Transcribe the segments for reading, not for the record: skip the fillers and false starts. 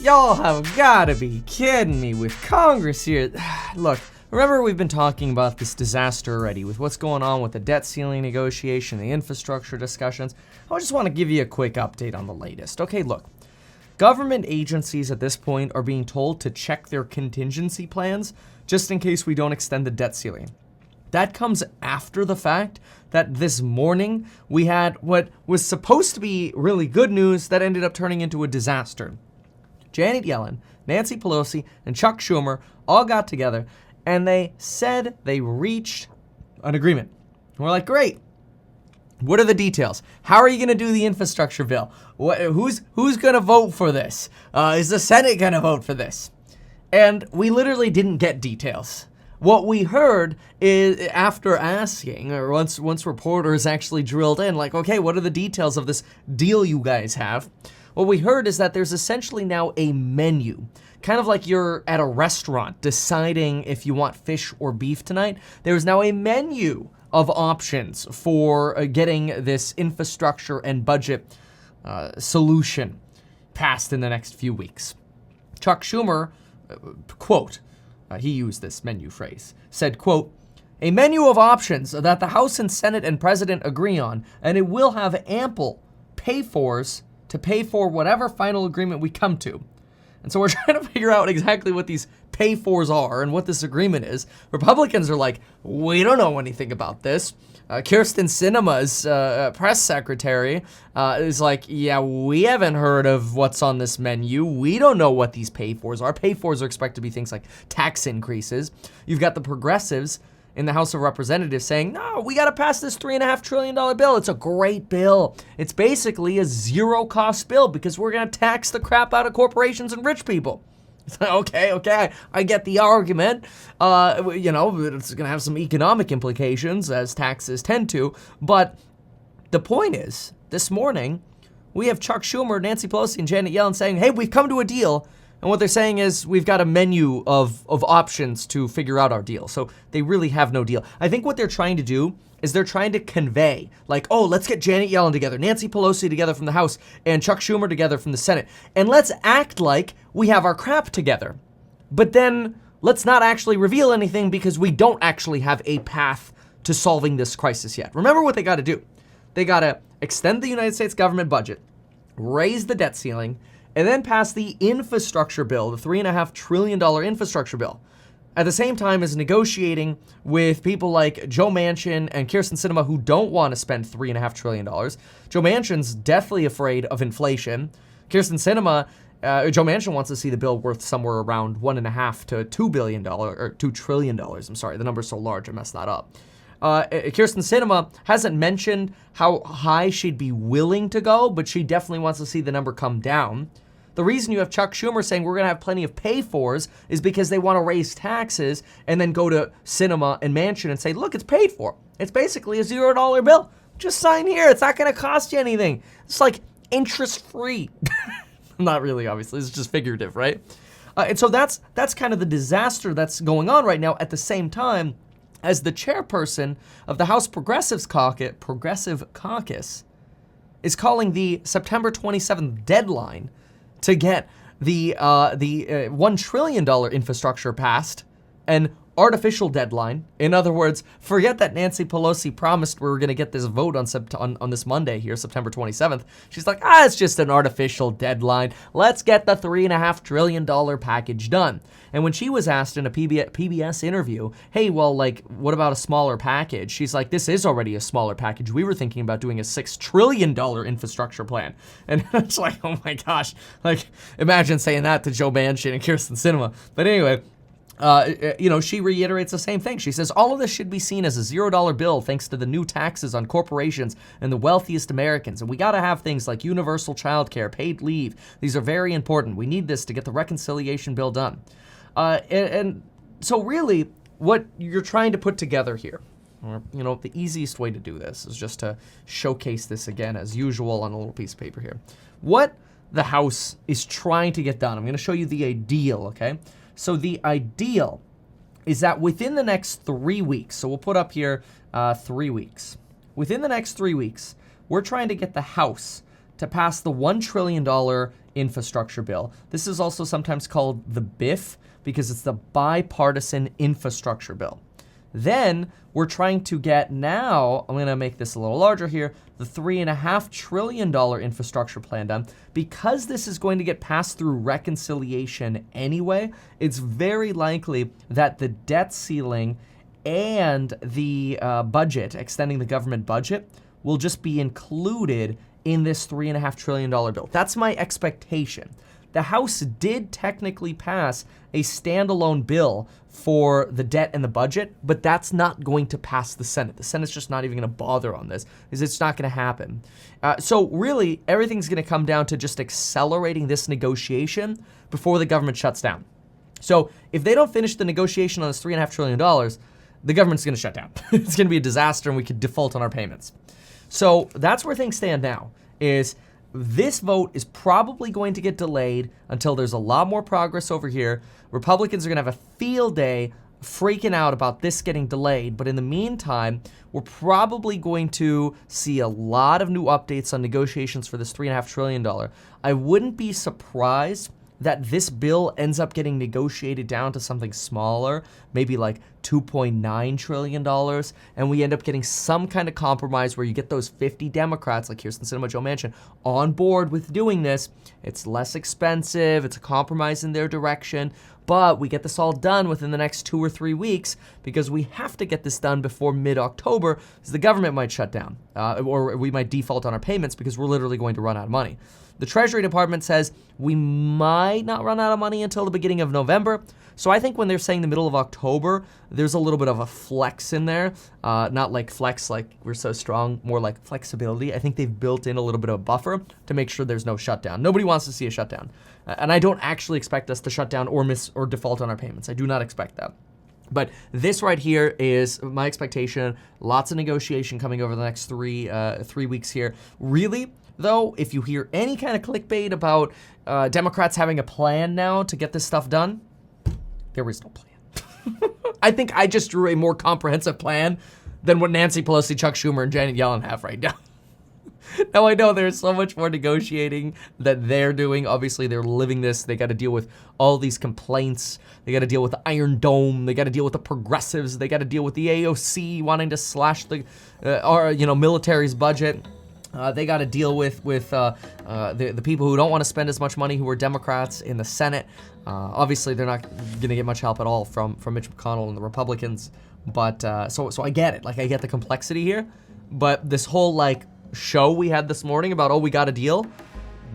Y'all have gotta be kidding me with Congress here. Look, remember we've been talking about this disaster already with what's going on with the debt ceiling negotiation, the infrastructure discussions. I just want to give you a quick update on the latest. Okay, look, government agencies at this point are being told to check their contingency plans just in case we don't extend the debt ceiling. That comes after the fact that this morning we had what was supposed to be really good news that ended up turning into a disaster. Janet Yellen, Nancy Pelosi, and Chuck Schumer all got together and they said they reached an agreement. And we're like, great. What are the details? How are you going to do the infrastructure bill? Who's going to vote for this? Is the Senate going to vote for this? And we literally didn't get details. What we heard is, after asking, or once reporters actually drilled in, like, okay, what are the details of this deal you guys have? What we heard is that there's essentially now a menu, kind of like you're at a restaurant deciding if you want fish or beef tonight. There's now a menu of options for getting this infrastructure and budget solution passed in the next few weeks. Chuck Schumer, quote, he used this menu phrase, said, quote, "A menu of options that the House and Senate and President agree on, and it will have ample pay-fors to pay for whatever final agreement we come to." And so we're trying to figure out exactly what these pay-fors are and what this agreement is. Republicans are like, we don't know anything about this. Kirsten Sinema's press secretary is like, yeah, we haven't heard of what's on this menu. We don't know what these pay-fors are. Pay-fors are expected to be things like tax increases. You've got the progressives in the House of Representatives saying, no, we got to pass this $3.5 trillion bill. It's a great bill. It's basically a zero-cost bill because we're going to tax the crap out of corporations and rich people. Okay, I get the argument. It's going to have some economic implications, as taxes tend to. But the point is, this morning, we have Chuck Schumer, Nancy Pelosi, and Janet Yellen saying, hey, we've come to a deal. And what they're saying is we've got a menu of options to figure out our deal. So they really have no deal. I think what they're trying to do is they're trying to convey, like, oh, let's get Janet Yellen together, Nancy Pelosi together from the House, and Chuck Schumer together from the Senate. And let's act like we have our crap together. But then let's not actually reveal anything because we don't actually have a path to solving this crisis yet. Remember what they got to do. They got to extend the United States government budget, raise the debt ceiling, and then pass the infrastructure bill, the $3.5 trillion infrastructure bill, at the same time as negotiating with people like Joe Manchin and Kirsten Sinema who don't want to spend $3.5 trillion. Joe Manchin's deathly afraid of inflation. Kirsten Sinema, Joe Manchin wants to see the bill worth somewhere around $1.5 to $2 billion, or $2 trillion. I'm sorry, the number's so large, I messed that up. Kirsten Sinema hasn't mentioned how high she'd be willing to go, but she definitely wants to see the number come down. The reason you have Chuck Schumer saying we're going to have plenty of pay-fors is because they want to raise taxes and then go to Sinema and Manchin and say, look, it's paid for. It's basically a $0 bill. Just sign here. It's not going to cost you anything. It's like interest-free. Not really, obviously. It's just figurative, right? And so that's kind of the disaster that's going on right now. At the same time, as the chairperson of the House Progressive Caucus is calling the September 27th deadline to get the $1 trillion infrastructure passed, an artificial deadline. In other words, forget that Nancy Pelosi promised we were going to get this vote on this Monday here, September 27th. She's like, it's just an artificial deadline. Let's get the $3.5 trillion package done. And when she was asked in a PBS interview, hey, well, like, what about a smaller package? She's like, this is already a smaller package. We were thinking about doing a $6 trillion infrastructure plan. And it's like, oh my gosh, like, imagine saying that to Joe Manchin and Kirsten Sinema. But anyway, she reiterates the same thing. She says, all of this should be seen as a $0 bill thanks to the new taxes on corporations and the wealthiest Americans. And we got to have things like universal child care, paid leave. These are very important. We need this to get the reconciliation bill done. And so really what you're trying to put together here, or, the easiest way to do this is just to showcase this again as usual on a little piece of paper here. What the House is trying to get done. I'm going to show you the ideal, okay? So the ideal is that within the next 3 weeks, so we'll put up here 3 weeks. Within the next 3 weeks, we're trying to get the House to pass the $1 trillion infrastructure bill. This is also sometimes called the BIF because it's the bipartisan infrastructure bill. Then we're trying to get now, I'm going to make this a little larger here, the $3.5 trillion infrastructure plan done. Because this is going to get passed through reconciliation anyway, it's very likely that the debt ceiling and the budget, extending the government budget, will just be included in this $3.5 trillion bill. That's my expectation. The House did technically pass a standalone bill for the debt and the budget, but that's not going to pass the Senate. The Senate's just not even going to bother on this, because it's not going to happen. So really, everything's going to come down to just accelerating this negotiation before the government shuts down. So if they don't finish the negotiation on this $3.5 trillion, the government's going to shut down. It's going to be a disaster, and we could default on our payments. So that's where things stand now, is this vote is probably going to get delayed until there's a lot more progress over here. Republicans are going to have a field day freaking out about this getting delayed. But in the meantime, we're probably going to see a lot of new updates on negotiations for this $3.5 trillion. I wouldn't be surprised that this bill ends up getting negotiated down to something smaller, maybe like $2.9 trillion, and we end up getting some kind of compromise where you get those 50 Democrats, like Kyrsten Sinema, Joe Manchin, on board with doing this. It's less expensive, it's a compromise in their direction, but we get this all done within the next 2 or 3 weeks because we have to get this done before mid-October, because the government might shut down, or we might default on our payments because we're literally going to run out of money. The Treasury Department says we might not run out of money until the beginning of November. So I think when they're saying the middle of October, there's a little bit of a flex in there. Not like flex, like we're so strong, more like flexibility. I think they've built in a little bit of a buffer to make sure there's no shutdown. Nobody wants to see a shutdown. And I don't actually expect us to shut down or miss or default on our payments. I do not expect that. But this right here is my expectation. Lots of negotiation coming over the next 3 weeks here. Really, though, if you hear any kind of clickbait about Democrats having a plan now to get this stuff done, there is no plan. I think I just drew a more comprehensive plan than what Nancy Pelosi, Chuck Schumer, and Janet Yellen have right now. Now, I know there's so much more negotiating that they're doing. Obviously, they're living this. They got to deal with all these complaints. They got to deal with the Iron Dome. They got to deal with the progressives. They got to deal with the AOC wanting to slash the military's budget. They got to deal with the people who don't want to spend as much money, who are Democrats in the Senate. Obviously, they're not going to get much help at all from Mitch McConnell and the Republicans. But so I get it. Like, I get the complexity here. But this whole show we had this morning about, we got a deal,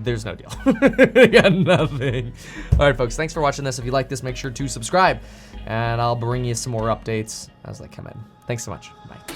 there's no deal. We got nothing. All right, folks, thanks for watching this. If you like this, make sure to subscribe, and I'll bring you some more updates as they come in. Thanks so much. Bye.